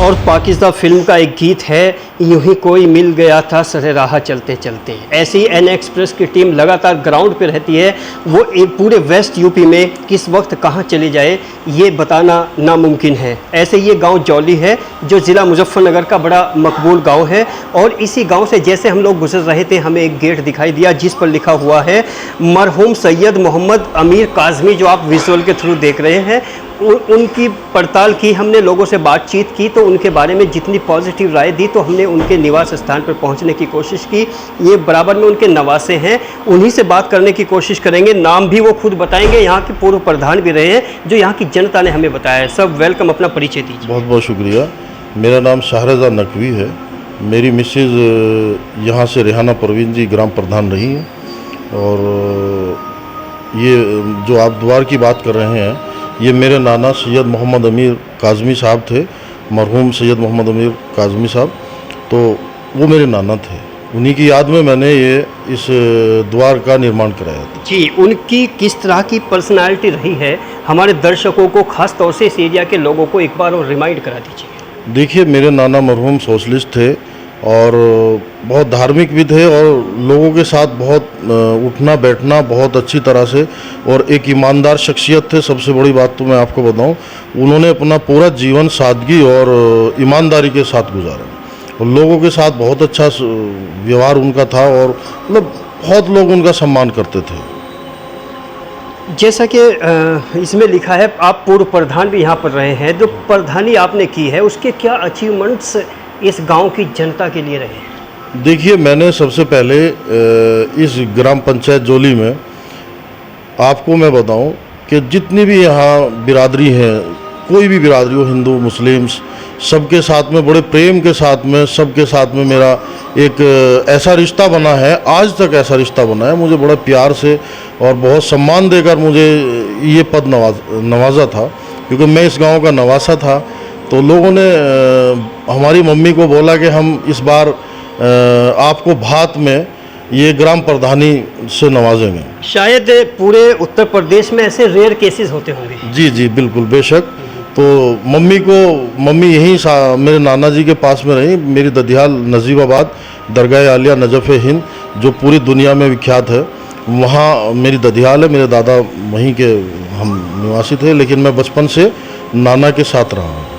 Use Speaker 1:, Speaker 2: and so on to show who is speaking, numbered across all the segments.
Speaker 1: और पाकिस्तान फिल्म का एक गीत है, यूं ही कोई मिल गया था सरे राह चलते चलते। ऐसे ही एन एक्सप्रेस की टीम लगातार ग्राउंड पे रहती है। वो पूरे वेस्ट यूपी में किस वक्त कहां चले जाए ये बताना नामुमकिन है। ऐसे ये गांव जौली है जो ज़िला मुजफ्फरनगर का बड़ा मकबूल गांव है। और इसी गांव से जैसे हम लोग गुजर रहे थे हमें एक गेट दिखाई दिया जिस पर लिखा हुआ है मरहूम सैयद मोहम्मद अमीर काज़मी, जो आप विजुअल के थ्रू देख रहे हैं। उनकी पड़ताल की हमने, लोगों से बातचीत की तो उनके बारे में जितनी पॉजिटिव राय दी, तो हमने उनके निवास स्थान पर पहुंचने की कोशिश की। ये बराबर में उनके नवासे हैं, उन्हीं से बात करने की कोशिश करेंगे। नाम भी वो खुद बताएंगे, यहाँ के पूर्व प्रधान भी रहे हैं जो यहाँ की जनता ने हमें बताया है। सब वेलकम, अपना परिचय दीजिए।
Speaker 2: बहुत बहुत शुक्रिया। मेरा नाम शाहरज़ा नकवी है। मेरी मिसेज़ यहाँ से रेहाना परवीन जी ग्राम प्रधान रही हैं। और ये जो आप द्वार की बात कर रहे हैं, ये मेरे नाना सैयद मोहम्मद अमीर काज़मी साहब थे, मरहूम सैयद मोहम्मद अमीर काज़मी साहब। तो वो मेरे नाना थे, उन्हीं की याद में मैंने ये इस द्वार का निर्माण कराया था।
Speaker 1: जी, उनकी किस तरह की पर्सनालिटी रही है, हमारे दर्शकों को, खास तौर से इस एरिया के लोगों को एक बार और रिमाइंड करा दीजिए।
Speaker 2: देखिए, मेरे नाना मरहूम सोशलिस्ट थे और बहुत धार्मिक भी थे और लोगों के साथ बहुत उठना बैठना बहुत अच्छी तरह से, और एक ईमानदार शख्सियत थे। सबसे बड़ी बात तो मैं आपको बताऊं, उन्होंने अपना पूरा जीवन सादगी और ईमानदारी के साथ गुजारा और लोगों के साथ बहुत अच्छा व्यवहार उनका था और मतलब बहुत लोग उनका सम्मान करते थे।
Speaker 1: जैसा कि इसमें लिखा है आप पूर्व प्रधान भी यहाँ पर रहे हैं, जो प्रधानी आपने की है उसके क्या अचीवमेंट्स इस गांव की जनता के लिए रहे?
Speaker 2: देखिए, मैंने सबसे पहले इस ग्राम पंचायत जोली में आपको मैं बताऊं कि जितनी भी यहाँ बिरादरी है, कोई भी बिरादरी हो, हिंदू मुस्लिम्स, सबके साथ में बड़े प्रेम के साथ में, सबके साथ में मेरा एक ऐसा रिश्ता बना है, आज तक ऐसा रिश्ता बना है। मुझे बड़ा प्यार से और बहुत सम्मान देकर मुझे ये पद नवाजा था, क्योंकि मैं इस गांव का नवासा था। तो लोगों ने हमारी मम्मी को बोला कि हम इस बार आपको भात में ये ग्राम प्रधानी से नवाजेंगे।
Speaker 1: शायद पूरे उत्तर प्रदेश में ऐसे रेयर केसेस होते होंगे।
Speaker 2: जी जी, बिल्कुल, बेशक। तो मम्मी यहीं मेरे नाना जी के पास में रही। मेरी ददियाल नजीबाबाद दरगाह आलिया नजफ़ हिंद, जो पूरी दुनिया में विख्यात है, वहाँ मेरी ददियाल है। मेरे दादा वहीं के हम निवासी थे, लेकिन मैं बचपन से नाना के साथ रहा हूँ।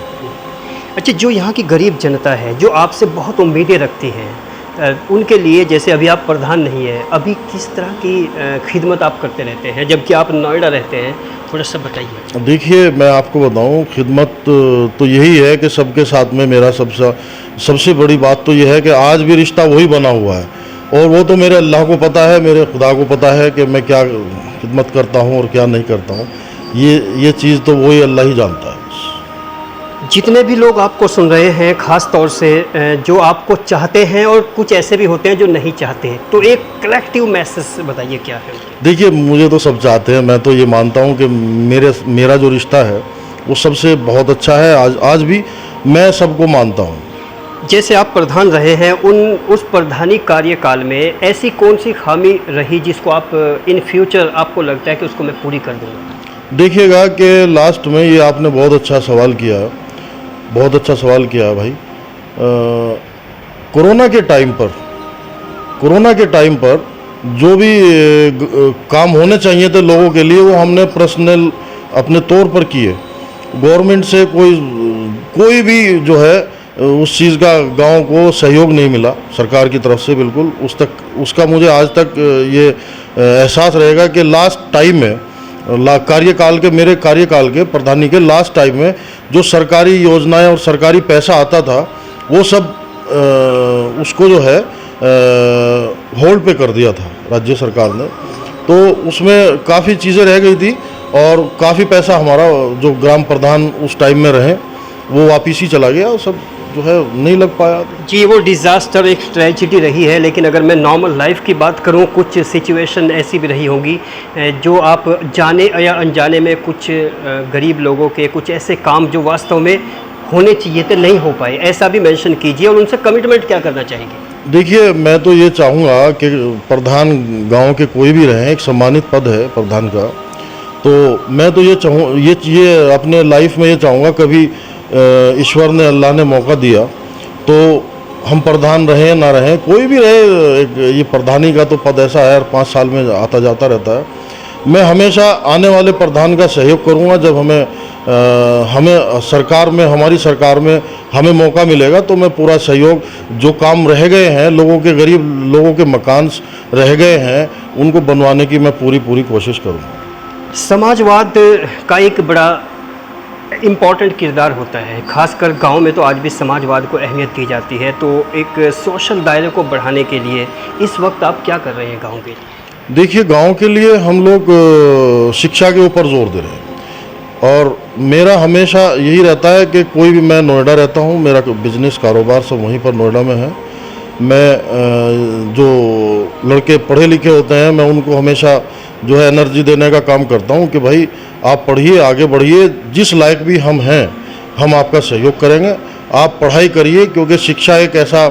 Speaker 1: अच्छा, जो यहाँ की गरीब जनता है जो आपसे बहुत उम्मीदें रखती है, उनके लिए, जैसे अभी आप प्रधान नहीं है, अभी किस तरह की खिदमत आप करते रहते हैं जबकि आप नोएडा रहते हैं, थोड़ा सा बताइए।
Speaker 2: देखिए, मैं आपको बताऊं, खिदमत तो यही है कि सबके साथ में मेरा सबसे बड़ी बात तो यह है कि आज भी रिश्ता वही बना हुआ है। और वो तो मेरे अल्लाह को पता है, मेरे खुदा को पता है कि मैं क्या खिदमत करता हूँ और क्या नहीं करता हूँ। ये चीज़ तो वही अल्लाह ही जानता है।
Speaker 1: जितने भी लोग आपको सुन रहे हैं, ख़ास तौर से जो आपको चाहते हैं और कुछ ऐसे भी होते हैं जो नहीं चाहते, तो एक कलेक्टिव मैसेज बताइए क्या है?
Speaker 2: देखिए, मुझे तो सब चाहते हैं। मैं तो ये मानता हूँ कि मेरा जो रिश्ता है वो सबसे बहुत अच्छा है। आज भी मैं सबको मानता हूँ।
Speaker 1: जैसे आप प्रधान रहे हैं, उस प्रधानी कार्यकाल में ऐसी कौन सी खामी रही जिसको आप इन फ्यूचर आपको लगता है कि उसको मैं पूरी कर दूँगा?
Speaker 2: देखिएगा कि लास्ट में ये आपने बहुत अच्छा सवाल किया है, बहुत अच्छा सवाल किया है भाई। कोरोना के टाइम पर जो भी काम होने चाहिए थे लोगों के लिए, वो हमने पर्सनल अपने तौर पर किए। गवर्नमेंट से कोई भी जो है उस चीज़ का गांव को सहयोग नहीं मिला सरकार की तरफ से, बिल्कुल। उसका मुझे आज तक ये एहसास रहेगा कि लास्ट टाइम में मेरे कार्यकाल के प्रधानी के लास्ट टाइम में जो सरकारी योजनाएं और सरकारी पैसा आता था, वो सब उसको जो है होल्ड पे कर दिया था राज्य सरकार ने। तो उसमें काफ़ी चीज़ें रह गई थी और काफ़ी पैसा हमारा जो ग्राम प्रधान उस टाइम में रहे वो वापिस ही चला गया, सब जो है नहीं लग पाया।
Speaker 1: जी, वो डिज़ास्टर एक ट्रेजिडी रही है। लेकिन अगर मैं नॉर्मल लाइफ की बात करूं, कुछ सिचुएशन ऐसी भी रही होंगी जो आप जाने या अनजाने में कुछ गरीब लोगों के कुछ ऐसे काम जो वास्तव में होने चाहिए थे नहीं हो पाए, ऐसा भी मेंशन कीजिए। और उनसे कमिटमेंट क्या करना चाहेंगे?
Speaker 2: देखिए, मैं तो ये चाहूँगा कि प्रधान गांव के कोई भी रहें, एक सम्मानित पद है प्रधान का। तो मैं तो ये अपने लाइफ में ये चाहूँगा, कभी ईश्वर ने, अल्लाह ने मौका दिया, तो हम प्रधान रहे ना रहे, कोई भी रहे, ये प्रधानी का तो पद ऐसा है 5 साल में आता जाता रहता है। मैं हमेशा आने वाले प्रधान का सहयोग करूंगा। जब हमें सरकार में, हमारी सरकार में हमें मौका मिलेगा तो मैं पूरा सहयोग, जो काम रह गए हैं, लोगों के, गरीब लोगों के मकान रह गए हैं, उनको बनवाने की मैं पूरी कोशिश करूंगा।
Speaker 1: समाजवाद का एक बड़ा इम्पॉर्टेंट किरदार होता है, खासकर गांव में तो आज भी समाजवाद को अहमियत दी जाती है। तो एक सोशल दायरे को बढ़ाने के लिए इस वक्त आप क्या कर रहे हैं गांव के लिए?
Speaker 2: देखिए, गांव के लिए हम लोग शिक्षा के ऊपर जोर दे रहे हैं, और मेरा हमेशा यही रहता है कि कोई भी, मैं नोएडा रहता हूं, मेरा बिजनेस कारोबार सब वहीं पर नोएडा में है। मैं जो लड़के पढ़े लिखे होते हैं, मैं उनको हमेशा जो है एनर्जी देने का काम करता हूं कि भाई आप पढ़िए, आगे बढ़िए, जिस लायक भी हम हैं हम आपका सहयोग करेंगे, आप पढ़ाई करिए, क्योंकि शिक्षा एक ऐसा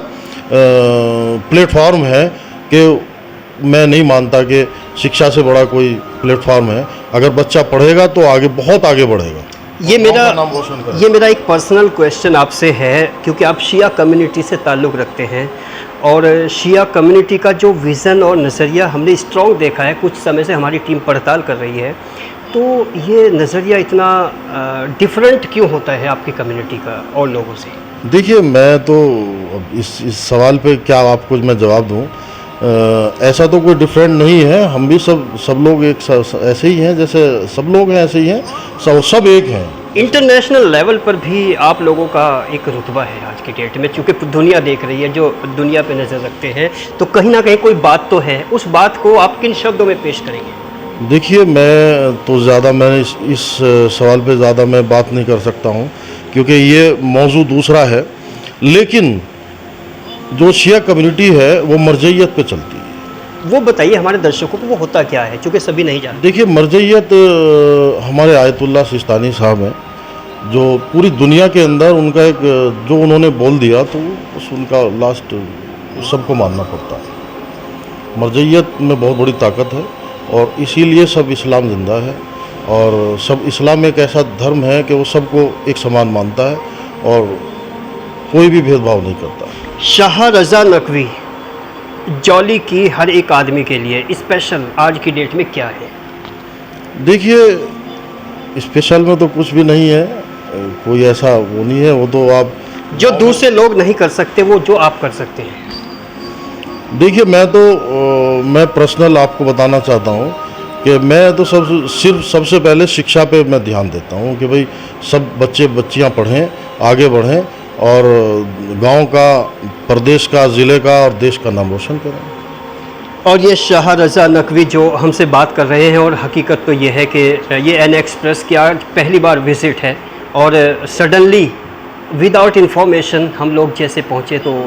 Speaker 2: प्लेटफॉर्म है कि मैं नहीं मानता कि शिक्षा से बड़ा कोई प्लेटफॉर्म है। अगर बच्चा पढ़ेगा तो आगे, बहुत आगे बढ़ेगा।
Speaker 1: ये मेरा एक पर्सनल क्वेश्चन आपसे है, क्योंकि आप शिया कम्युनिटी से ताल्लुक़ रखते हैं, और शिया कम्युनिटी का जो विज़न और नज़रिया हमने स्ट्रॉन्ग देखा है, कुछ समय से हमारी टीम पड़ताल कर रही है, तो ये नज़रिया इतना डिफरेंट क्यों होता है आपकी कम्युनिटी का और लोगों से?
Speaker 2: देखिए, मैं तो इस सवाल पे क्या आपको मैं जवाब दूं। ऐसा तो कोई डिफरेंट नहीं है, हम भी सब लोग एक ऐसे ही हैं, जैसे सब लोग हैं ऐसे ही हैं, सब एक हैं।
Speaker 1: इंटरनेशनल लेवल पर भी आप लोगों का एक रुतबा है आज की डेट में, चूँकि दुनिया देख रही है, जो दुनिया पे नज़र रखते हैं, तो कहीं ना कहीं कोई बात तो है। उस बात को आप किन शब्दों में पेश करेंगे?
Speaker 2: देखिए, मैं तो ज़्यादा, मैंने इस सवाल पे ज़्यादा मैं बात नहीं कर सकता हूँ, क्योंकि ये मौजू दूसरा है। लेकिन जो शिया कम्युनिटी है वो मरजइयत पे चलती है।
Speaker 1: वो बताइए हमारे दर्शकों को, वो होता क्या है, क्योंकि सभी नहीं जानते।
Speaker 2: देखिए, मरजइयत हमारे आयतुल्लाह सिस्तानी साहब हैं, जो पूरी दुनिया के अंदर उनका एक, जो उन्होंने बोल दिया तो उस उनका लास्ट सबको मानना पड़ता है। मरजइयत में बहुत बड़ी ताकत है, और इसीलिए सब इस्लाम जिंदा है, और सब इस्लाम एक ऐसा धर्म है कि वो सबको एक समान मानता है और कोई भी भेदभाव नहीं करता।
Speaker 1: शाह रज़ा नकवी जौली की हर एक आदमी के लिए स्पेशल आज की डेट में क्या है?
Speaker 2: देखिए, स्पेशल में तो कुछ भी नहीं है, कोई ऐसा वो नहीं है, वो तो आप
Speaker 1: जो दूसरे लोग नहीं कर सकते वो जो आप कर सकते हैं।
Speaker 2: देखिए, मैं पर्सनल आपको बताना चाहता हूँ कि मैं तो सिर्फ सबसे पहले शिक्षा पे मैं ध्यान देता हूँ कि भाई सब बच्चे बच्चियाँ पढ़ें, आगे बढ़ें, और गांव का, प्रदेश का, ज़िले का और देश का नाम रोशन करें।
Speaker 1: और ये शाह रज़ा नकवी जो हमसे बात कर रहे हैं, और हकीकत तो ये है कि ये एन एक्सप्रेस की आज पहली बार विज़िट है, और सडनली विदाउट इन्फॉर्मेशन हम लोग जैसे पहुँचे तो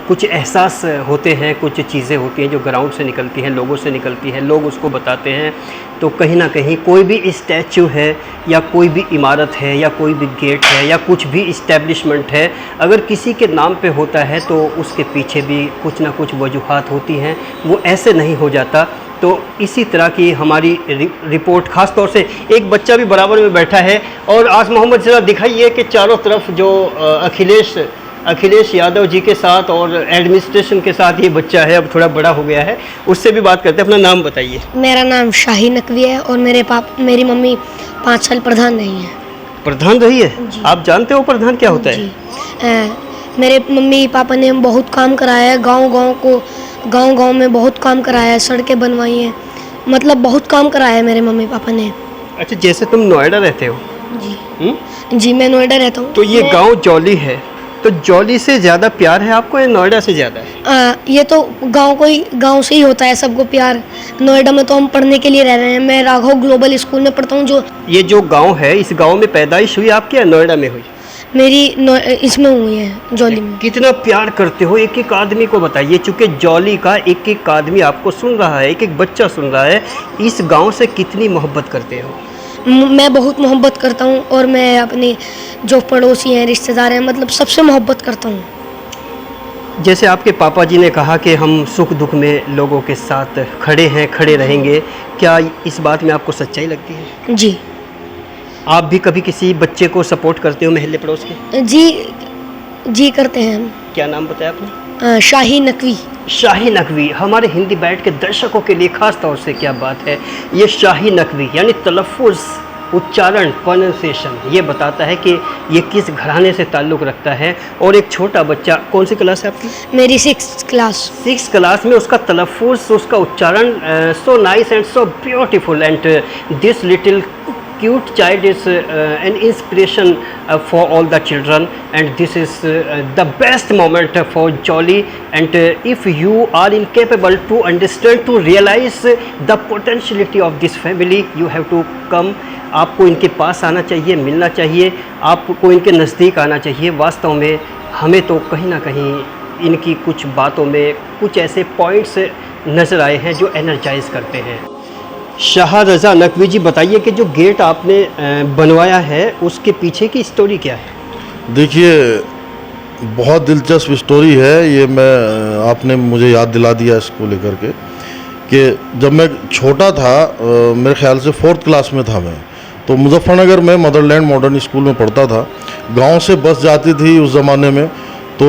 Speaker 1: कुछ एहसास होते हैं, कुछ चीज़ें होती हैं जो ग्राउंड से निकलती हैं, लोगों से निकलती हैं, लोग उसको बताते हैं। तो कहीं ना कहीं कोई भी स्टैचू है, या कोई भी इमारत है, या कोई भी गेट है, या कुछ भी इस्टेब्लिशमेंट है, अगर किसी के नाम पे होता है तो उसके पीछे भी कुछ ना कुछ वजूहात होती हैं, वो ऐसे नहीं हो जाता। तो इसी तरह की हमारी रिपोर्ट, ख़ास तौर से एक बच्चा भी बराबर में बैठा है, और आज मोहम्मद ज़रा दिखाइए कि चारों तरफ जो अखिलेश यादव जी के साथ और एडमिनिस्ट्रेशन के साथ ये बच्चा है, अब थोड़ा बड़ा हो गया है, उससे भी बात करते हैं। अपना नाम बताइए।
Speaker 3: मेरा नाम शाही नकवी है, और मेरी मम्मी 5 साल प्रधान रही हैं।
Speaker 1: प्रधान रही है?
Speaker 3: जी।
Speaker 1: आप जानते हो प्रधान क्या होता है?
Speaker 3: जी। मेरे मम्मी पापा ने बहुत काम कराया है, गांव में बहुत काम कराया है, सड़कें बनवाई हैं, मतलब बहुत काम कराया है मेरे मम्मी पापा ने।
Speaker 1: अच्छा, जैसे तुम नोएडा रहते हो?
Speaker 3: जी। जी, मैं नोएडा रहता हूँ।
Speaker 1: तो ये गांव जौली है, तो जौली से ज़्यादा प्यार है आपको या नोएडा से ज़्यादा है?
Speaker 3: ये तो गांव से ही होता है सबको प्यार। नोएडा में तो हम पढ़ने के लिए रह रहे हैं। मैं राघव ग्लोबल स्कूल में पढ़ता हूँ।
Speaker 1: ये जो गांव है, इस गांव में पैदाइश हुई आपकी या नोएडा में हुई?
Speaker 3: मेरी इसमें हुई है, जौली में।
Speaker 1: कितना प्यार करते हो एक एक आदमी को बताइए, चूँकि जौली का एक एक आदमी आपको सुन रहा है, एक एक बच्चा सुन रहा है, इस गाँव से कितनी मोहब्बत करते हो?
Speaker 3: मैं बहुत मोहब्बत करता हूँ, और मैं अपने जो पड़ोसी हैं, रिश्तेदार हैं, मतलब सबसे मोहब्बत करता हूँ।
Speaker 1: जैसे आपके पापा जी ने कहा कि हम सुख दुख में लोगों के साथ खड़े हैं, खड़े रहेंगे, क्या इस बात में आपको सच्चाई लगती है?
Speaker 3: जी।
Speaker 1: आप भी कभी किसी बच्चे को सपोर्ट करते हो महल्ले पड़ोस के?
Speaker 3: जी करते हैं हम।
Speaker 1: क्या नाम बताया आपने?
Speaker 3: शाही नकवी।
Speaker 1: शाही नकवी हमारे हिंदी बैट के दर्शकों के लिए खास तौर से क्या बात है, ये शाही नकवी यानी तलफ़ुज़, उच्चारण, प्रोनाउंसिएशन ये बताता है कि ये किस घराने से ताल्लुक़ रखता है। और एक छोटा बच्चा, कौन सी क्लास है आपकी?
Speaker 3: मेरी 6th क्लास।
Speaker 1: 6th क्लास में उसका तलफ़ुज़, उसका उच्चारण so nice and so beautiful and this little cute child is an inspiration for all the children, and this is the best moment for Jolly. And if you are incapable to understand, to realize the potentiality of this family, you have to come. आपको इनके पास आना चाहिए, मिलना चाहिए, आपको इनके नज़दीक आना चाहिए। वास्तव में हमें तो कहीं ना कहीं इनकी कुछ बातों में कुछ ऐसे पॉइंट्स नज़र आए हैं जो एनर्जाइज करते हैं। शाह रज़ा नकवी जी, बताइए कि जो गेट आपने बनवाया है उसके पीछे की स्टोरी क्या है?
Speaker 2: देखिए, बहुत दिलचस्प स्टोरी है ये। आपने मुझे याद दिला दिया इसको लेकर के कि जब मैं छोटा था, मेरे ख्याल से 4th क्लास में था मैं, तो मुजफ्फरनगर में मदरलैंड मॉडर्न स्कूल में पढ़ता था। गांव से बस जाती थी उस ज़माने में, तो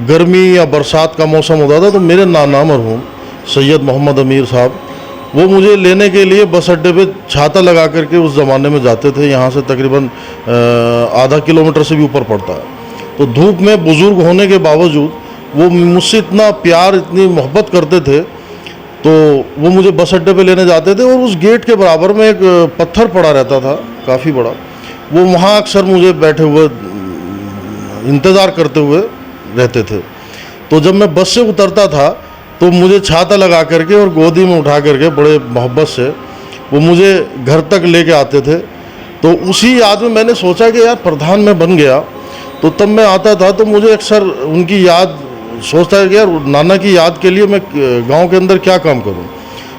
Speaker 2: गर्मी या बरसात का मौसम होता था, तो मेरे नाना मरहूम सैयद मोहम्मद अमीर साहब वो मुझे लेने के लिए बस अड्डे पे छाता लगा करके उस ज़माने में जाते थे। यहाँ से तकरीबन आधा किलोमीटर से भी ऊपर पड़ता है। तो धूप में बुज़ुर्ग होने के बावजूद वो मुझसे इतना प्यार, इतनी मोहब्बत करते थे, तो वो मुझे बस अड्डे पे लेने जाते थे। और उस गेट के बराबर में एक पत्थर पड़ा रहता था, काफ़ी बड़ा। वो वहाँ अक्सर मुझे बैठे हुए इंतज़ार करते हुए रहते थे। तो जब मैं बस से उतरता था तो मुझे छाता लगा करके और गोदी में उठा करके बड़े मोहब्बत से वो मुझे घर तक लेके आते थे। तो उसी याद में मैंने सोचा कि यार प्रधान मैं बन गया, तो तब मैं आता था तो मुझे अक्सर उनकी याद सोचता है कि यार नाना की याद के लिए मैं गांव के अंदर क्या काम करूं।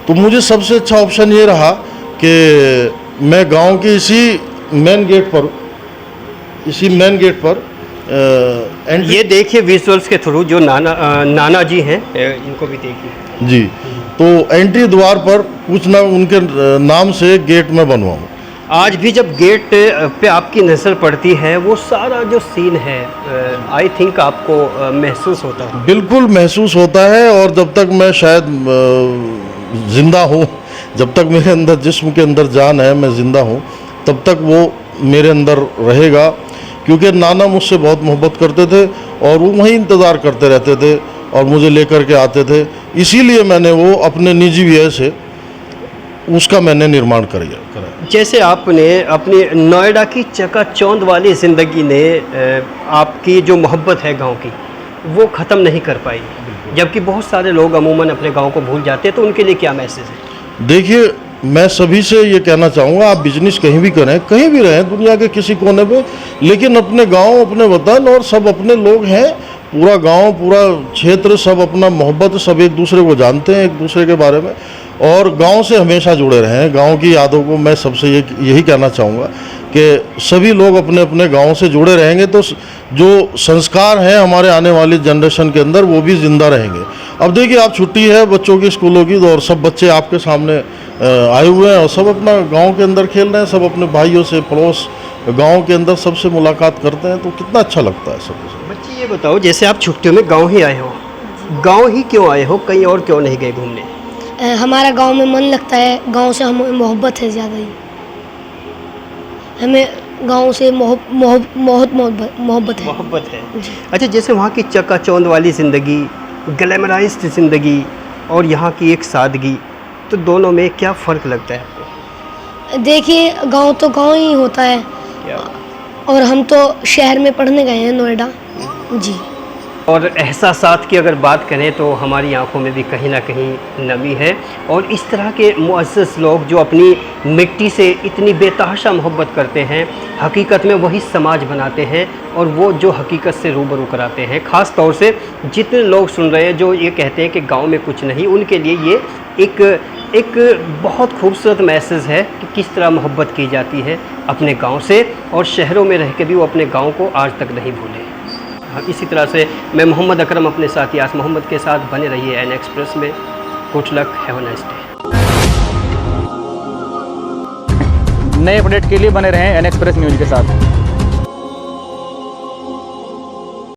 Speaker 2: तो मुझे सबसे अच्छा ऑप्शन ये रहा कि मैं गांव के इसी मेन गेट पर
Speaker 1: ये देखिए विजुअल्स के थ्रू जो नाना जी हैं, इनको भी देखिए
Speaker 2: जी। तो एंट्री द्वार पर कुछ ना उनके नाम से गेट में बनवाऊँ।
Speaker 1: आज भी जब गेट पे आपकी नज़र पड़ती है, वो सारा जो सीन है आई थिंक आपको महसूस होता है?
Speaker 2: बिल्कुल महसूस होता है। और जब तक मैं शायद ज़िंदा हूँ, जब तक मेरे अंदर जिस्म के अंदर जान है, मैं ज़िंदा हूँ, तब तक वो मेरे अंदर रहेगा। क्योंकि नाना मुझसे बहुत मोहब्बत करते थे और वो वहीं इंतज़ार करते रहते थे और मुझे लेकर के आते थे। इसीलिए मैंने वो अपने निजी व्यय से उसका मैंने निर्माण करा।
Speaker 1: जैसे आपने अपनी नोएडा की चकाचौंध वाली ज़िंदगी ने आपकी जो मोहब्बत है गांव की, वो ख़त्म नहीं कर पाई, जबकि बहुत सारे लोग अमूमन अपने गांव को भूल जाते हैं, तो उनके लिए क्या मैसेज है?
Speaker 2: देखिए, मैं सभी से ये कहना चाहूँगा, आप बिजनेस कहीं भी करें, कहीं भी रहें दुनिया के किसी कोने पे, लेकिन अपने गांव, अपने वतन और सब अपने लोग हैं। पूरा गांव, पूरा क्षेत्र, सब अपना मोहब्बत, सब एक दूसरे को जानते हैं, एक दूसरे के बारे में, और गांव से हमेशा जुड़े रहें। गांव की यादों को मैं सबसे यही कहना चाहूँगा कि सभी लोग अपने अपने गांव से जुड़े रहेंगे तो जो संस्कार हैं हमारे आने वाली जनरेशन के अंदर, वो भी ज़िंदा रहेंगे। अब देखिए, आप छुट्टी है बच्चों की स्कूलों की, और सब बच्चे आपके सामने आए हुए हैं और सब अपना गांव के अंदर खेल रहे हैं, सब अपने भाइयों से, पड़ोस गांव के अंदर सबसे मुलाकात करते हैं, तो कितना अच्छा लगता है सब।
Speaker 1: बच्चे ये बताओ, जैसे आप छुट्टियों में गांव ही आए हो, गांव ही क्यों आए हो, कहीं और क्यों नहीं गए घूमने?
Speaker 3: हमारा गांव में मन लगता है, गांव से हमें मोहब्बत है ज़्यादा ही, हमें गांव से मोहब्बत है।
Speaker 1: अच्छा, जैसे वहाँ की चकाचौंध वाली ज़िंदगी, ग्लैमराइज्ड ज़िंदगी और यहाँ की एक सादगी, तो दोनों में क्या फ़र्क लगता है आपको?
Speaker 3: देखिए, गांव तो गांव ही होता है, और हम तो शहर में पढ़ने गए हैं, नोएडा जी।
Speaker 1: और एहसासात की अगर बात करें तो हमारी आंखों में भी कहीं ना कहीं नमी है, और इस तरह के मुअज़्ज़ज़ लोग जो अपनी मिट्टी से इतनी बेतहाशा मोहब्बत करते हैं, हकीकत में वही समाज बनाते हैं और वो जो हकीकत से रूबरू कराते हैं। ख़ास तौर से जितने लोग सुन रहे हैं जो ये कहते हैं कि गांव में कुछ नहीं, उनके लिए ये एक बहुत खूबसूरत मैसेज है कि किस तरह मोहब्बत की जाती है अपने गाँव से, और शहरों में रह के भी वो अपने गाँव को आज तक नहीं भूले। इसी तरह से मैं मोहम्मद अकरम अपने साथी आस मोहम्मद के साथ बने रहिए एन एक्सप्रेस में। Good luck, have a nice day.
Speaker 4: नए अपडेट के लिए बने रहें एन एक्सप्रेस न्यूज़ के साथ।